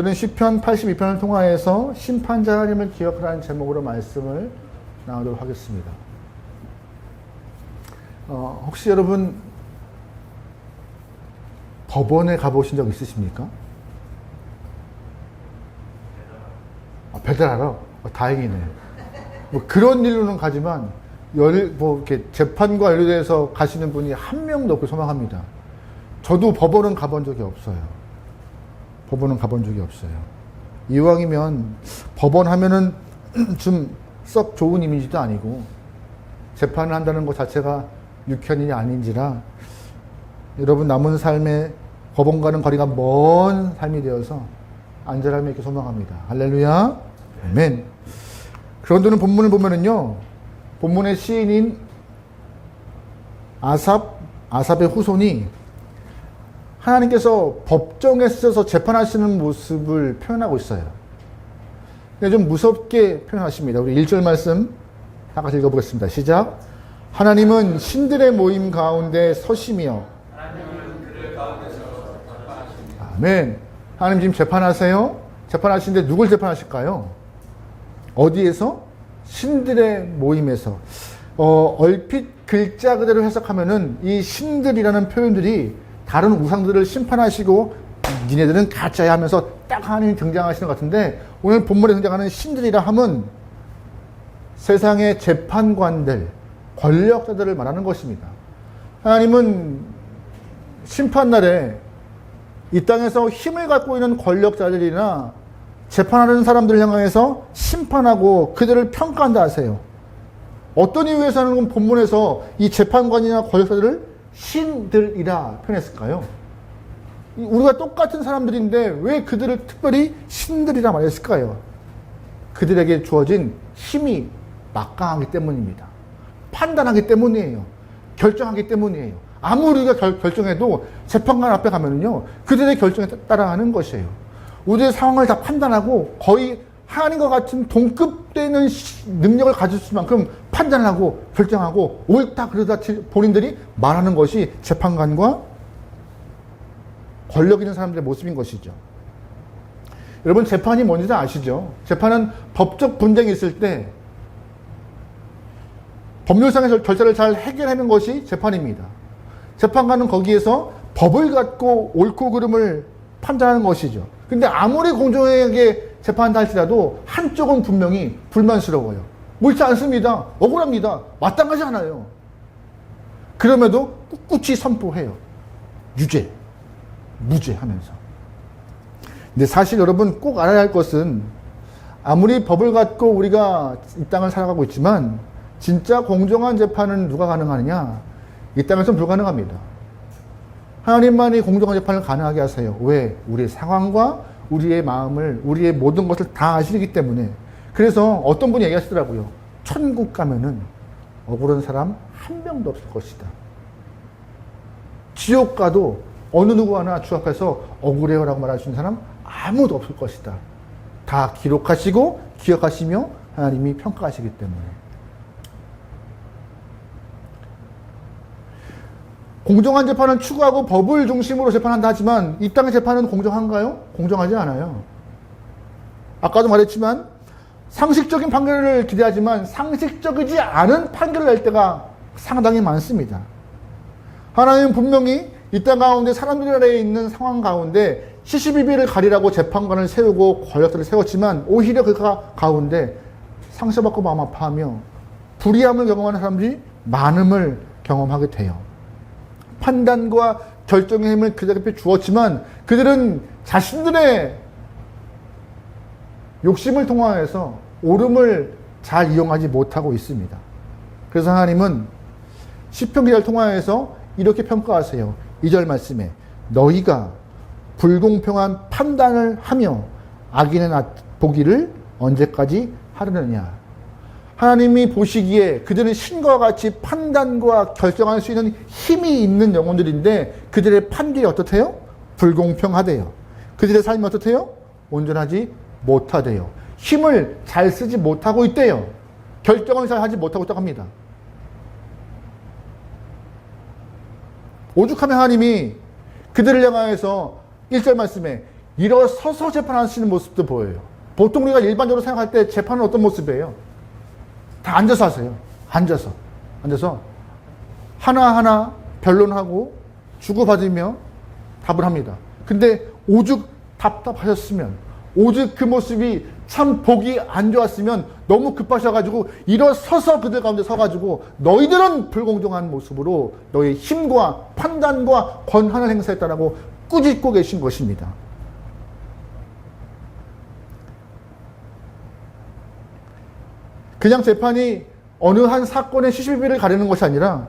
오늘은 시편 82편을 통하여서 심판자 하나님을 기억하라는 제목으로 말씀을 나누도록 하겠습니다. 혹시 여러분 법원에 가보신 적 있으십니까? 배달하러? 다행이네. 뭐 그런 일로는 가지만 이렇게 재판과 연루돼서 가시는 분이 한 명도 없고 소망합니다. 저도 법원은 가본 적이 없어요. 법원은 가본 적이 없어요. 이왕이면 법원 하면은 좀 썩 좋은 이미지도 아니고 재판을 한다는 것 자체가 유쾌한 일이 아닌지라 여러분 남은 삶에 법원 가는 거리가 먼 삶이 되어서 안전함이 있게 소망합니다. 할렐루야. 아멘. 그런데는 본문을 보면은요, 본문의 시인인 아삽의 후손이 하나님께서 법정에 서서 재판하시는 모습을 표현하고 있어요. 근데 좀 무섭게 표현하십니다. 우리 1절 말씀 다 같이 읽어보겠습니다. 시작. 하나님은 신들의 모임 가운데 서시며 아멘. 하나님 지금 재판하세요? 재판하시는데 누굴 재판하실까요? 어디에서? 신들의 모임에서. 얼핏 글자 그대로 해석하면은 이 신들이라는 표현들이 다른 우상들을 심판하시고 니네들은 가짜야 하면서 딱 하나님이 등장하시는 것 같은데 오늘 본문에 등장하는 신들이라 함은 세상의 재판관들, 권력자들을 말하는 것입니다. 하나님은 심판날에 이 땅에서 힘을 갖고 있는 권력자들이나 재판하는 사람들을 향해서 심판하고 그들을 평가한다 하세요. 어떤 이유에서 하는 건 본문에서 이 재판관이나 권력자들을 신들이라 표현했을까요? 우리가 똑같은 사람들인데 왜 그들을 특별히 신들이라 말했을까요? 그들에게 주어진 힘이 막강하기 때문입니다. 판단하기 때문이에요. 결정하기 때문이에요. 아무리 우리가 결정해도 재판관 앞에 가면은요, 그들의 결정에 따라가는 것이에요. 우리의 상황을 다 판단하고 거의 하나님과 같은 동급되는 능력을 가질 수만큼 판단하고 결정하고 옳다 그러다 본인들이 말하는 것이 재판관과 권력 있는 사람들의 모습인 것이죠. 여러분 재판이 뭔지 아시죠? 재판은 법적 분쟁이 있을 때 법률상의 절차를 잘 해결하는 것이 재판입니다. 재판관은 거기에서 법을 갖고 옳고 그름을 판단하는 것이죠. 근데 아무리 공정하게 재판한다 할지라도 한쪽은 분명히 불만스러워요. 옳지 않습니다. 억울합니다. 마땅하지 않아요. 그럼에도 꿋꿋이 선포해요. 유죄, 무죄 하면서. 근데 사실 여러분 꼭 알아야 할 것은 아무리 법을 갖고 우리가 이 땅을 살아가고 있지만 진짜 공정한 재판은 누가 가능하느냐? 이 땅에서는 불가능합니다. 하나님만이 공정한 재판을 가능하게 하세요. 왜? 우리의 상황과 우리의 마음을, 우리의 모든 것을 다 아시기 때문에. 그래서 어떤 분이 얘기하시더라고요. 천국 가면은 억울한 사람 한 명도 없을 것이다. 지옥 가도 어느 누구 하나 주 앞에서 억울해요 라고 말할 수 있는 사람 아무도 없을 것이다. 다 기록하시고 기억하시며 하나님이 평가하시기 때문에. 공정한 재판을 추구하고 법을 중심으로 재판한다 하지만 이 땅의 재판은 공정한가요? 공정하지 않아요. 아까도 말했지만 상식적인 판결을 기대하지만 상식적이지 않은 판결을 낼 때가 상당히 많습니다. 하나님은 분명히 이 땅 가운데 사람들 아래에 있는 상황 가운데 시시비비를 가리라고 재판관을 세우고 권력들을 세웠지만 오히려 그 가운데 상처받고 마음 아파하며 불의함을 경험하는 사람들이 많음을 경험하게 돼요. 판단과 결정의 힘을 그들에게 주었지만 그들은 자신들의 욕심을 통하여서 옳음을 잘 이용하지 못하고 있습니다. 그래서 하나님은 시편 기자를 통하여서 이렇게 평가하세요. 2절 말씀에 너희가 불공평한 판단을 하며 악인의 보기를 언제까지 하려느냐. 하나님이 보시기에 그들은 신과 같이 판단과 결정할 수 있는 힘이 있는 영혼들인데 그들의 판결이 어떻대요? 불공평하대요. 그들의 삶이 어떻대요? 온전하지 못하대요. 힘을 잘 쓰지 못하고 있대요. 결정을 잘 하지 못하고 있다고 합니다. 오죽하면 하나님이 그들을 향하여서 1절 말씀에 일어서서 재판하시는 모습도 보여요. 보통 우리가 일반적으로 생각할 때 재판은 어떤 모습이에요? 다 앉아서 하세요. 앉아서 하나하나 변론하고 주고받으며 답을 합니다. 근데 오죽 답답하셨으면, 오죽 그 모습이 참 보기 안 좋았으면 너무 급하셔가지고 일어서서 그들 가운데 서가지고 너희들은 불공정한 모습으로 너의 힘과 판단과 권한을 행사했다라고 꾸짖고 계신 것입니다. 그냥 재판이 어느 한 사건의 시시비비를 가리는 것이 아니라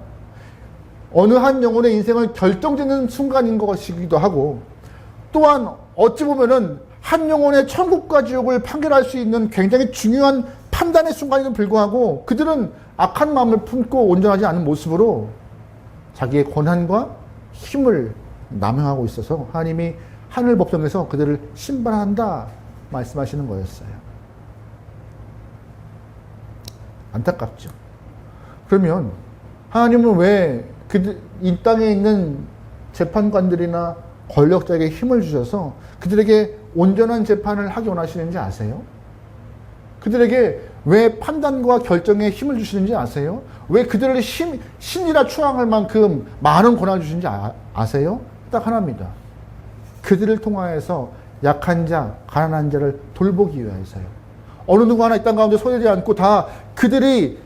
어느 한 영혼의 인생을 결정짓는 순간인 것이기도 하고, 또한 어찌 보면은 한 영혼의 천국과 지옥을 판결할 수 있는 굉장히 중요한 판단의 순간에도 불구하고 그들은 악한 마음을 품고 온전하지 않은 모습으로 자기의 권한과 힘을 남용하고 있어서 하나님이 하늘 법정에서 그들을 심판한다 말씀하시는 거였어요. 안타깝죠. 그러면 하나님은 왜 이 땅에 있는 재판관들이나 권력자에게 힘을 주셔서 그들에게 온전한 재판을 하기 원하시는지 아세요? 그들에게 왜 판단과 결정에 힘을 주시는지 아세요? 왜 그들을 신이라 추앙할 만큼 많은 권한을 주시는지 아세요? 딱 하나입니다. 그들을 통하여서 약한 자, 가난한 자를 돌보기 위해서요. 어느 누구 하나 이 땅 가운데 소외되지 않고 다 그들이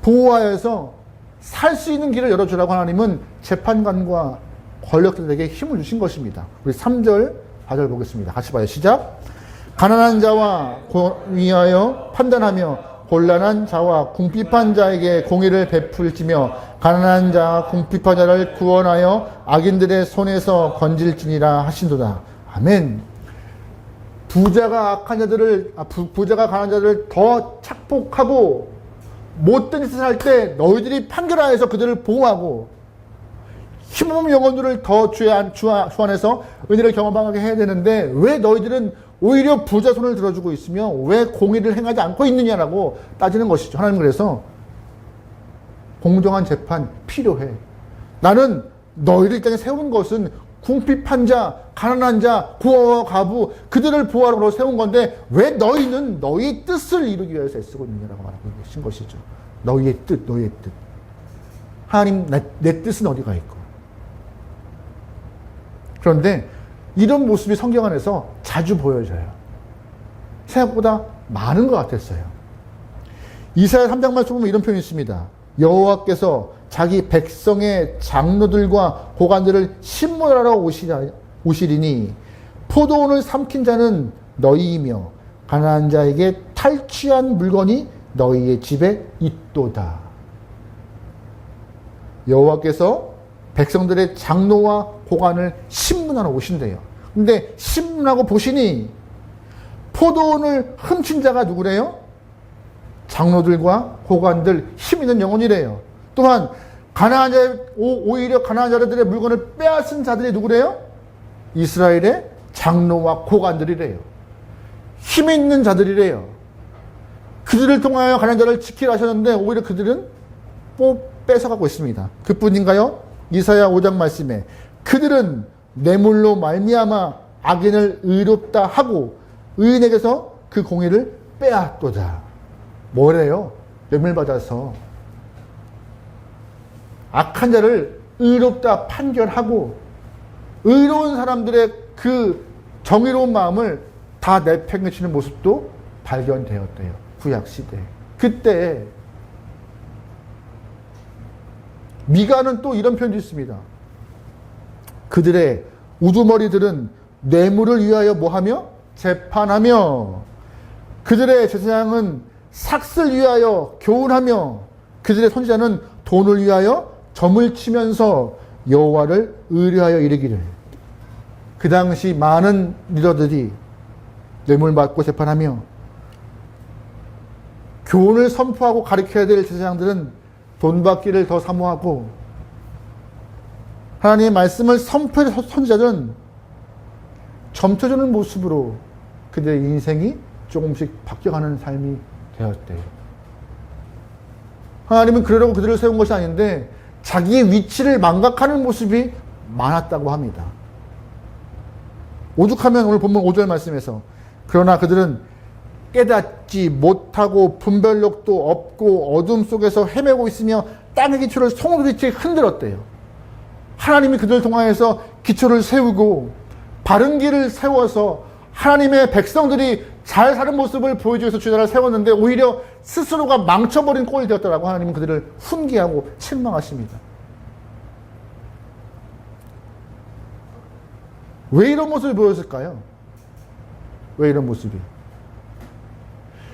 보호하여서 살 수 있는 길을 열어주라고 하나님은 재판관과 권력들에게 힘을 주신 것입니다. 우리 3절, 4절 보겠습니다. 같이 봐요. 시작. 가난한 자와 위하여 판단하며 곤란한 자와 궁핍한 자에게 공의를 베풀지며 가난한 자와 궁핍한 자를 구원하여 악인들의 손에서 건질지니라 하신도다. 아멘. 부자가 가난한 자들을 더 착복하고 못된 짓을 할 때 너희들이 판결하여서 그들을 보호하고 힘없는 영혼들을 더 주 안에서 은혜를 경험하게 해야 되는데 왜 너희들은 오히려 부자 손을 들어주고 있으며 왜 공의를 행하지 않고 있느냐라고 따지는 것이죠. 하나님 그래서 공정한 재판 필요해. 나는 너희를 이 땅에 세운 것은 궁핍한 자, 가난한 자, 고아와 과부 그들을 보호하러 세운 건데 왜 너희는 너희의 뜻을 이루기 위해서 애쓰고 있느냐라고 말하고 계신 것이죠. 너희의 뜻. 하나님 내 뜻은 어디가 있고. 그런데 이런 모습이 성경 안에서 자주 보여져요. 생각보다 많은 것 같았어요. 이사야 3장 말씀 보면 이런 표현이 있습니다. 여호와께서 자기 백성의 장로들과 고관들을 신문하러 오시리니 포도원을 삼킨 자는 너희이며 가난한 자에게 탈취한 물건이 너희의 집에 있도다. 여호와께서 백성들의 장로와 고관을 신문하러 오신대요. 근데 신문하고 보시니 포도원을 훔친 자가 누구래요? 장로들과 고관들, 힘 있는 영혼이래요. 또한 오히려 가난한 자들의 물건을 빼앗은 자들이 누구래요? 이스라엘의 장로와 고관들이래요. 힘 있는 자들이래요. 그들을 통하여 가난한 자를 지키라 하셨는데 오히려 그들은 뺏어가고 있습니다. 그뿐인가요? 이사야 5장 말씀에 그들은 뇌물로 말미암아 악인을 의롭다 하고 의인에게서 그 공의를 빼앗도다. 뭐래요? 뇌물 받아서 악한 자를 의롭다 판결하고 의로운 사람들의 그 정의로운 마음을 다 내팽개치는 모습도 발견되었대요. 구약시대. 그때 미가는 또 이런 표현도 있습니다. 그들의 우두머리들은 뇌물을 위하여 뭐하며? 재판하며 그들의 제사장은 삭슬 위하여 교훈하며 그들의 선지자는 돈을 위하여 점을 치면서 여호와를 의뢰하여 이르기를. 그 당시 많은 리더들이 뇌물 받고 재판하며 교훈을 선포하고 가르쳐야 될 제사장들은 돈 받기를 더 사모하고 하나님의 말씀을 선포할 선지자들은 점쳐주는 모습으로 그들의 인생이 조금씩 바뀌어가는 삶이 되었대요. 하나님은 그러려고 그들을 세운 것이 아닌데 자기의 위치를 망각하는 모습이 많았다고 합니다. 오죽하면 오늘 본문 5절 말씀에서 그러나 그들은 깨닫지 못하고 분별력도 없고 어둠 속에서 헤매고 있으며 땅의 기초를 송두리째 흔들었대요. 하나님이 그들을 통하여서 기초를 세우고 바른 길을 세워서 하나님의 백성들이 잘 사는 모습을 보여주기 위해서 주야를 세웠는데 오히려 스스로가 망쳐버린 꼴이 되었더라고 하나님은 그들을 훈계하고 책망하십니다. 왜 이런 모습을 보였을까요? 왜 이런 모습이?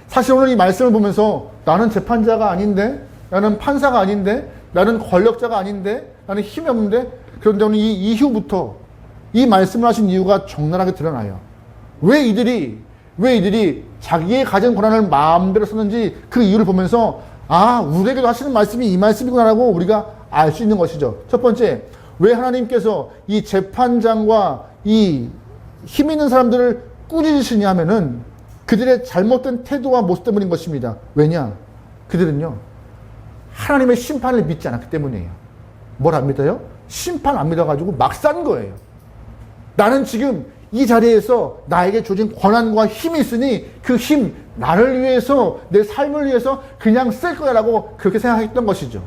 사실 오늘 이 말씀을 보면서 나는 재판자가 아닌데, 나는 판사가 아닌데, 나는 권력자가 아닌데, 나는 힘이 없는데, 그런데 오늘 이 이후부터 이 말씀을 하신 이유가 적나라하게 드러나요. 왜 이들이 자기의 가진 권한을 마음대로 썼는지 그 이유를 보면서 아, 우리에게도 하시는 말씀이 이 말씀이구나라고 우리가 알 수 있는 것이죠. 첫 번째, 왜 하나님께서 이 재판장과 이 힘 있는 사람들을 꾸짖으시냐 하면은 그들의 잘못된 태도와 모습 때문인 것입니다. 왜냐? 그들은요, 하나님의 심판을 믿지 않았기 때문이에요. 뭘 안 믿어요? 심판 안 믿어가지고 막 싼 거예요. 나는 지금 이 자리에서 나에게 주어진 권한과 힘이 있으니 그 힘, 나를 위해서, 내 삶을 위해서 그냥 쓸 거야라고 그렇게 생각했던 것이죠.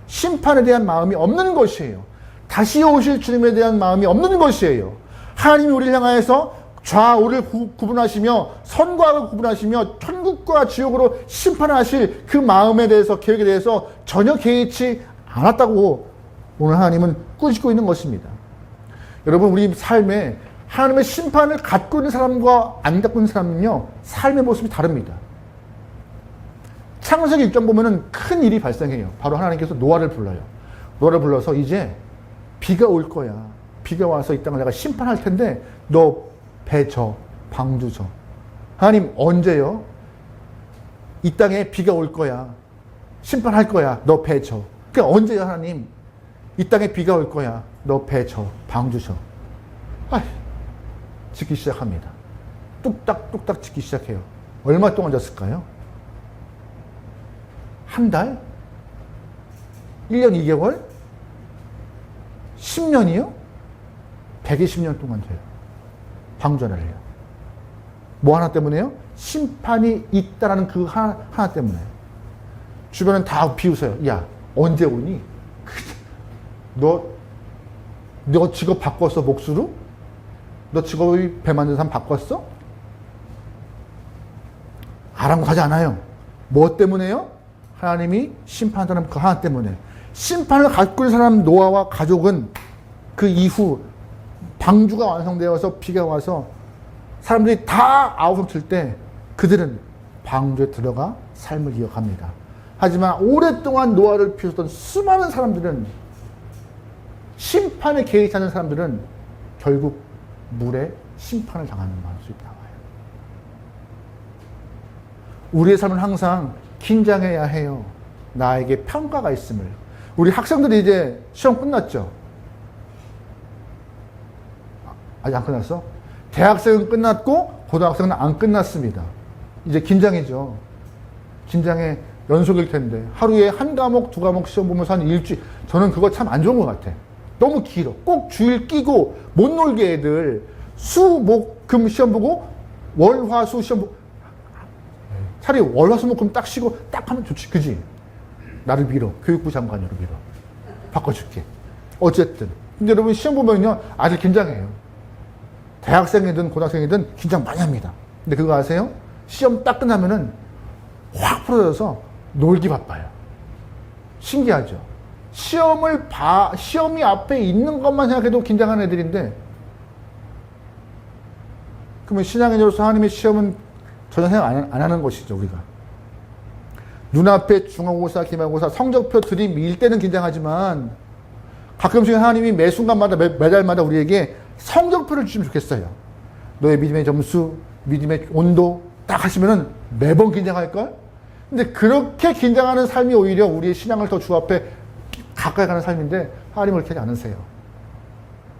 심판에 대한 마음이 없는 것이에요. 다시 오실 주님에 대한 마음이 없는 것이에요. 하나님이 우리를 향하여서 좌우를 구분하시며 선과 악을 구분하시며 천국과 지옥으로 심판하실 그 마음에 대해서, 계획에 대해서 전혀 개의치 않았다고 오늘 하나님은 꾸짖고 있는 것입니다. 여러분, 우리 삶에 하나님의 심판을 갖고 있는 사람과 안 갖고 있는 사람은요, 삶의 모습이 다릅니다. 창세기 1장 보면은 큰 일이 발생해요. 바로 하나님께서 노아를 불러요. 노아를 불러서 이제 비가 올 거야. 비가 와서 이 땅을 내가 심판할 텐데 너 배 져, 방주 져. 하나님, 언제요? 이 땅에 비가 올 거야. 심판할 거야. 너 배 져. 그러니까 언제요, 하나님? 이 땅에 비가 올 거야. 너 배 져, 방주 져. 짓기 시작합니다. 뚝딱뚝딱 짓기 시작해요. 얼마 동안 졌을까요? 한 달? 1년 2개월? 10년이요? 120년 동안 돼요. 방전을 해요. 뭐 하나 때문에요? 심판이 있다라는 그 하나 때문에. 주변은 다 비웃어요. 야, 언제 오니? 너 직업 바꿨어, 목수로? 너 직업이 배 만드는 사람 바꿨어? 아랑곳하지 않아요. 뭐 때문에요? 하나님이 심판한다는 그 하나 때문에. 심판을 갖고 있는 사람 노아와 가족은 그 이후 방주가 완성되어서 비가 와서 사람들이 다 아우성 칠 때 그들은 방주에 들어가 삶을 이어갑니다. 하지만 오랫동안 노아를 피웠던 수많은 사람들은, 심판에 개의치 않는 사람들은 결국 물에 심판을 당하는 모습이 나와요. 우리의 삶은 항상 긴장해야 해요. 나에게 평가가 있음을. 우리 학생들이 이제 시험 끝났죠? 아직 안 끝났어? 대학생은 끝났고 고등학생은 안 끝났습니다. 이제 긴장이죠. 긴장의 연속일 텐데 하루에 한 과목, 두 과목 시험 보면서 한 일주일. 저는 그거 참 안 좋은 것 같아. 너무 길어. 꼭 주일 끼고 못 놀게 애들 수, 목, 금 시험 보고 월, 화, 수 시험 보고. 차라리 월, 화, 수, 목, 금 딱 쉬고 딱 하면 좋지. 그지? 나를 밀어. 교육부 장관으로 밀어. 바꿔줄게. 어쨌든. 근데 여러분 시험 보면요, 아주 긴장해요. 대학생이든 고등학생이든 긴장 많이 합니다. 근데 그거 아세요? 시험 딱 끝나면은 확 풀어져서 놀기 바빠요. 신기하죠? 시험이 앞에 있는 것만 생각해도 긴장하는 애들인데, 그러면 신앙인으로서 하나님의 시험은 전혀 생각 안 하는 것이죠, 우리가. 눈앞에 중간고사, 기말고사, 성적표 들이밀 때는 긴장하지만 가끔씩 하나님이 매 순간마다, 매달마다 우리에게 성적표를 주시면 좋겠어요. 너의 믿음의 점수, 믿음의 온도 딱 하시면은 매번 긴장할걸? 근데 그렇게 긴장하는 삶이 오히려 우리의 신앙을 더 주 앞에 가까이 가는 삶인데 하나님은 그렇게 하지 않으세요.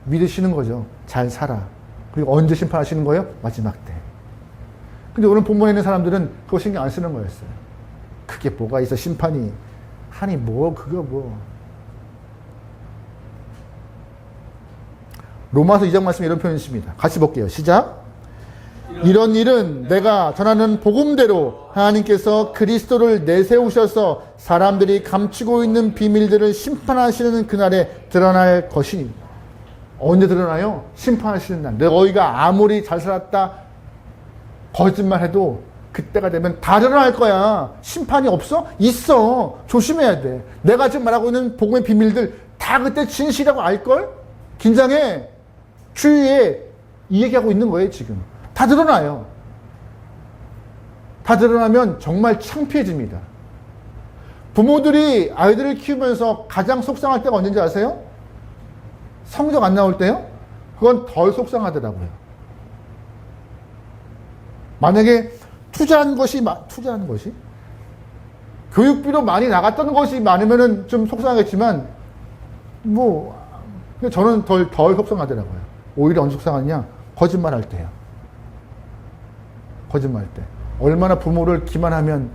믿으시는 거죠. 잘 살아. 그리고 언제 심판하시는 거예요? 마지막 때. 근데 오늘 본문에 있는 사람들은 그거 신경 안 쓰는 거였어요. 그게 뭐가 있어, 심판이. 하니 뭐, 그거 뭐. 로마서 2장 말씀에 이런 표현이 있습니다. 같이 볼게요. 시작. 이런 일은 내가 전하는 복음대로 하나님께서 그리스도를 내세우셔서 사람들이 감추고 있는 비밀들을 심판하시는 그날에 드러날 것이니. 언제 드러나요? 심판하시는 날. 너희가 아무리 잘 살았다 거짓말해도 그때가 되면 다 드러날 거야. 심판이 없어? 있어. 조심해야 돼. 내가 지금 말하고 있는 복음의 비밀들 다 그때 진실이라고 알걸? 긴장해. 주위에 이 얘기하고 있는 거예요 지금. 다 드러나요. 다 드러나면 정말 창피해집니다. 부모들이 아이들을 키우면서 가장 속상할 때가 언제인지 아세요? 성적 안 나올 때요? 그건 덜 속상하더라고요. 만약에 투자한 것이 교육비로 많이 나갔던 것이 많으면은 좀 속상하겠지만 저는 덜 속상하더라고요. 오히려 언제 속상하냐? 거짓말 할 때요. 거짓말 할 때. 얼마나 부모를 기만하면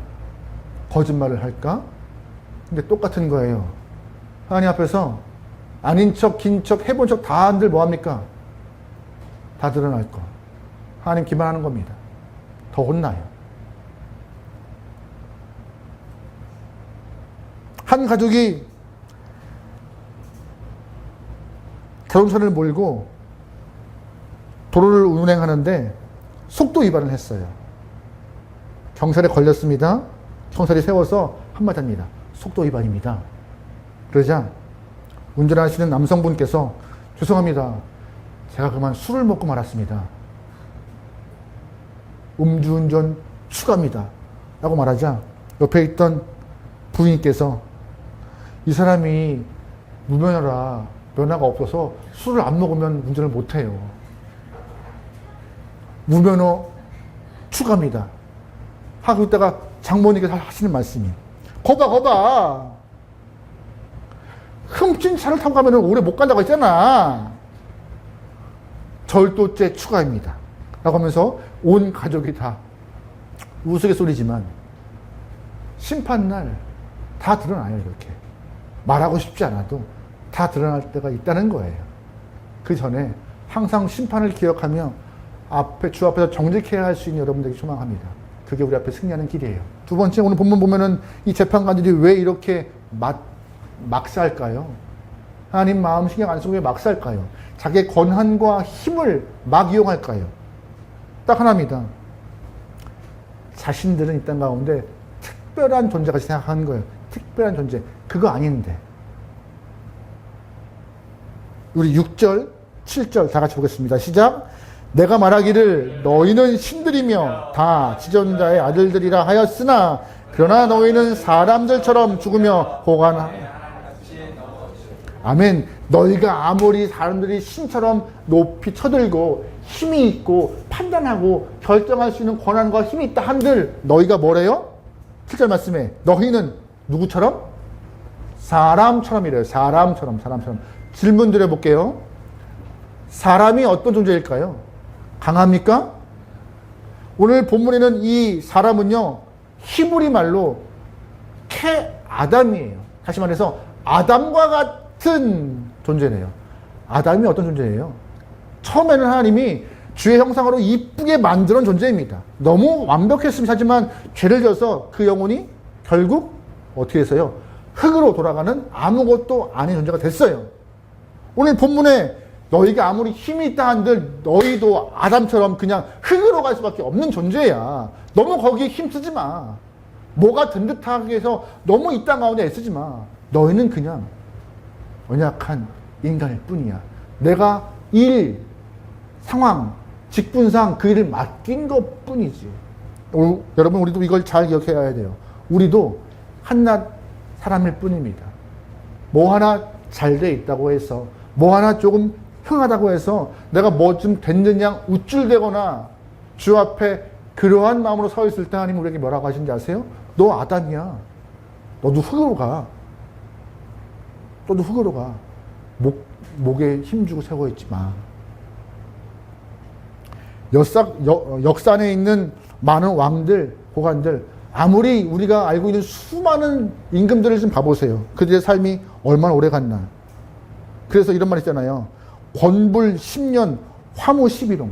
거짓말을 할까? 근데 똑같은 거예요. 하나님 앞에서 아닌 척, 긴 척, 해본 척 다 한들 뭐합니까? 다 드러날 거. 하나님 기만하는 겁니다. 더 혼나요. 한 가족이 자동차를 몰고 도로를 운행하는데 속도 위반을 했어요. 경찰에 걸렸습니다. 경찰이 세워서 한마디 합니다. 속도 위반입니다. 그러자 운전하시는 남성분께서 죄송합니다. 제가 그만 술을 먹고 말았습니다. 음주운전 추가입니다. 라고 말하자 옆에 있던 부인께서 이 사람이 무면허라 면허가 없어서 술을 안 먹으면 운전을 못해요. 무면허 추가입니다. 하고 있다가 장모님께서 하시는 말씀이 거봐 훔친 차를 타고 가면 오래 못 간다고 했잖아. 절도죄 추가입니다. 라고 하면서 온 가족이 다 우스갯소리지만 심판날 다 드러나요. 이렇게 말하고 싶지 않아도 다 드러날 때가 있다는 거예요. 그 전에 항상 심판을 기억하며 주 앞에서 정직해야 할 수 있는 여러분들에게 소망합니다. 그게 우리 앞에 승리하는 길이에요. 두 번째, 오늘 본문 보면은 이 재판관들이 왜 이렇게 막 살까요? 하나님 마음 신경 안 쓰고 왜 막 살까요? 자기의 권한과 힘을 막 이용할까요? 딱 하나입니다. 자신들은 이 땅 가운데 특별한 존재같이 생각하는 거예요. 특별한 존재. 그거 아닌데. 우리 6절, 7절 다 같이 보겠습니다. 시작. 내가 말하기를 너희는 신들이며 다 지존자의 아들들이라 하였으나 그러나 너희는 사람들처럼 죽으며 아멘. 너희가 아무리 사람들이 신처럼 높이 쳐들고 힘이 있고 판단하고 결정할 수 있는 권한과 힘이 있다 한들 너희가 뭐래요? 7절 말씀에 너희는 누구처럼? 사람처럼이래요. 사람처럼. 질문 드려볼게요. 사람이 어떤 존재일까요? 강합니까? 오늘 본문에는 이 사람은요, 히브리 말로 아담이에요. 다시 말해서 아담과 같은 존재네요. 아담이 어떤 존재예요? 처음에는 하나님이 주의 형상으로 이쁘게 만드는 존재입니다. 너무 완벽했으면 하지만 죄를 져서 그 영혼이 결국 어떻게 했어요? 흙으로 돌아가는 아무것도 아닌 존재가 됐어요. 오늘 본문에 너희가 아무리 힘이 있다 한들 너희도 아담처럼 그냥 흙으로 갈 수밖에 없는 존재야. 너무 거기에 힘쓰지 마. 뭐가 든 듯하게 해서 너무 이 땅 가운데 애쓰지 마. 너희는 그냥 연약한 인간일 뿐이야. 내가 상황, 직분상 그 일을 맡긴 것 뿐이지. 여러분, 우리도 이걸 잘 기억해야 돼요. 우리도 한낱 사람일 뿐입니다. 뭐 하나 잘 돼 있다고 해서, 뭐 하나 조금 흥하다고 해서 내가 뭐 좀 됐느냐 우쭐대거나 주 앞에 그러한 마음으로 서 있을 때 하나님 우리에게 뭐라고 하신지 아세요? 너 아담이야. 너도 흙으로 가. 너도 흙으로 가. 목에 힘주고 세워 있지 마. 역산에 있는 많은 왕들, 고관들, 아무리 우리가 알고 있는 수많은 임금들을 좀 봐보세요. 그들의 삶이 얼마나 오래 갔나. 그래서 이런 말 있잖아요. 번불 10년, 화무 11홍.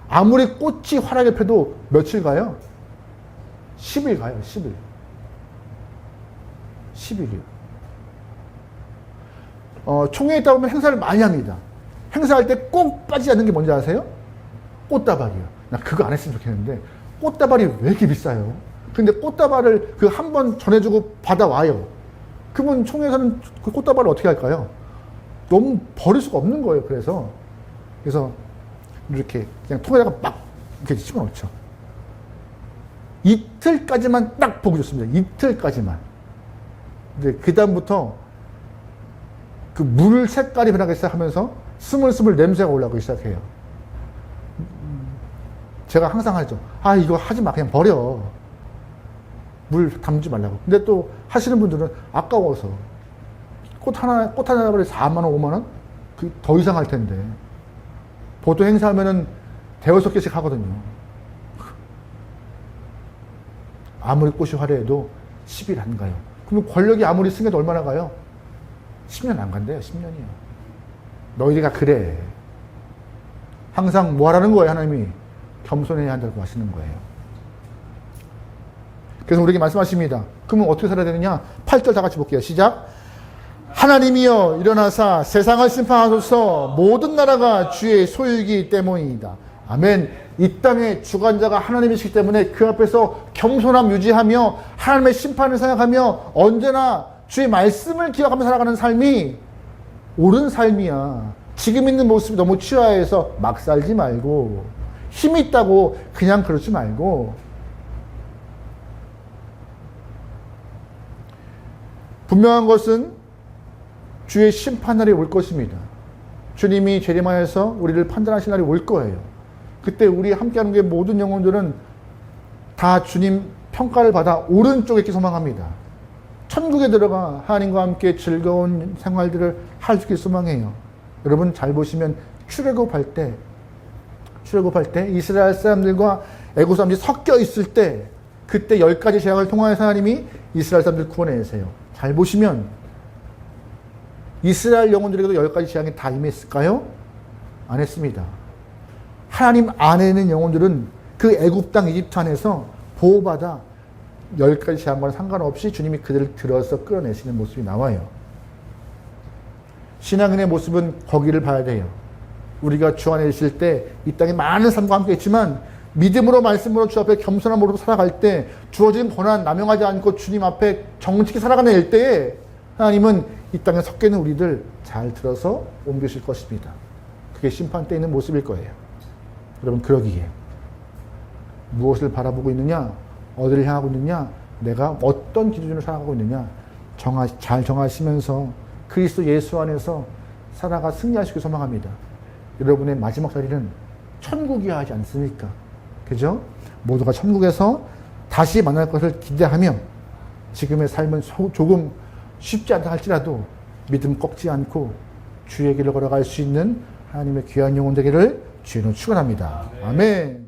아무리 꽃이 환하게 펴도 며칠 가요? 10일 가요, 10일. 10일이요. 총회에 있다 보면 행사를 많이 합니다. 행사할 때 꼭 빠지지 않는 게 뭔지 아세요? 꽃다발이요. 나 그거 안 했으면 좋겠는데, 꽃다발이 왜 이렇게 비싸요? 근데 꽃다발을 그 한 번 전해주고 받아와요. 그러면 총회에서는 그 꽃다발을 어떻게 할까요? 너무 버릴 수가 없는 거예요. 그래서 이렇게 그냥 통에다가 막 이렇게 집어넣죠. 이틀까지만 딱 보기 좋습니다. 이틀까지만. 근데 그 다음부터 그 물 색깔이 변하기 시작하면서 스물스물 냄새가 올라오기 시작해요. 제가 항상 하죠. 아, 이거 하지 마. 그냥 버려. 물 담지 말라고. 근데 또 하시는 분들은 아까워서 꽃 하나에 4만 원, 5만 원? 그 더 이상 할 텐데. 보통 행사하면은 대여섯 개씩 하거든요. 아무리 꽃이 화려해도 10일 안 가요. 그러면 권력이 아무리 승해도 얼마나 가요? 10년 안 간대요. 10년이요. 너희가 그래. 항상 뭐 하라는 거예요, 하나님이? 겸손해야 한다고 하시는 거예요. 그래서 우리에게 말씀하십니다. 그러면 어떻게 살아야 되느냐? 8절 다 같이 볼게요. 시작. 하나님이여 일어나사 세상을 심판하소서. 모든 나라가 주의 소유이기 때문이다. 아멘. 이 땅의 주관자가 하나님이시기 때문에 그 앞에서 겸손함 유지하며 하나님의 심판을 생각하며 언제나 주의 말씀을 기억하며 살아가는 삶이 옳은 삶이야. 지금 있는 모습이 너무 치화해서 막 살지 말고, 힘이 있다고 그냥 그러지 말고, 분명한 것은 주의 심판날이 올 것입니다. 주님이 재림하여서 우리를 판단하실 날이 올 거예요. 그때 우리 함께하는 게 모든 영혼들은 다 주님 평가를 받아 오른쪽에 있기 소망합니다. 천국에 들어가 하나님과 함께 즐거운 생활들을 할 수 있게 소망해요. 여러분 잘 보시면 출애굽할 때 이스라엘 사람들과 애국 사람들이 섞여 있을 때 그때 10가지 재앙을 통하여서 하나님이 이스라엘 사람들을 구원해내세요. 잘 보시면 이스라엘 영혼들에게도 10가지 재앙이 다 임했을까요? 안 했습니다. 하나님 안에 있는 영혼들은 그 애굽 땅 이집트 안에서 보호받아 10가지 재앙과는 상관없이 주님이 그들을 들어서 끌어내시는 모습이 나와요. 신앙인의 모습은 거기를 봐야 돼요. 우리가 주 안에 있을 때 이 땅에 많은 삶과 함께 있지만 믿음으로 말씀으로 주 앞에 겸손한 모습으로 살아갈 때 주어진 고난 남용하지 않고 주님 앞에 정직히 살아가는 일때에 하나님은 이 땅에 섞여 있는 우리들 잘 들어서 옮기실 것입니다. 그게 심판 때 있는 모습일 거예요. 여러분 그러기에 무엇을 바라보고 있느냐, 어디를 향하고 있느냐, 내가 어떤 기준으로 살아가고 있느냐 잘 정하시면서 그리스도 예수 안에서 살아가 승리하시길 소망합니다. 여러분의 마지막 자리는 천국이어야 하지 않습니까? 그죠? 모두가 천국에서 다시 만날 것을 기대하며 지금의 삶은 조금 쉽지 않다 할지라도 믿음 꺾지 않고 주의 길을 걸어갈 수 있는 하나님의 귀한 영혼 되기를 주님으로 축원합니다. 아멘.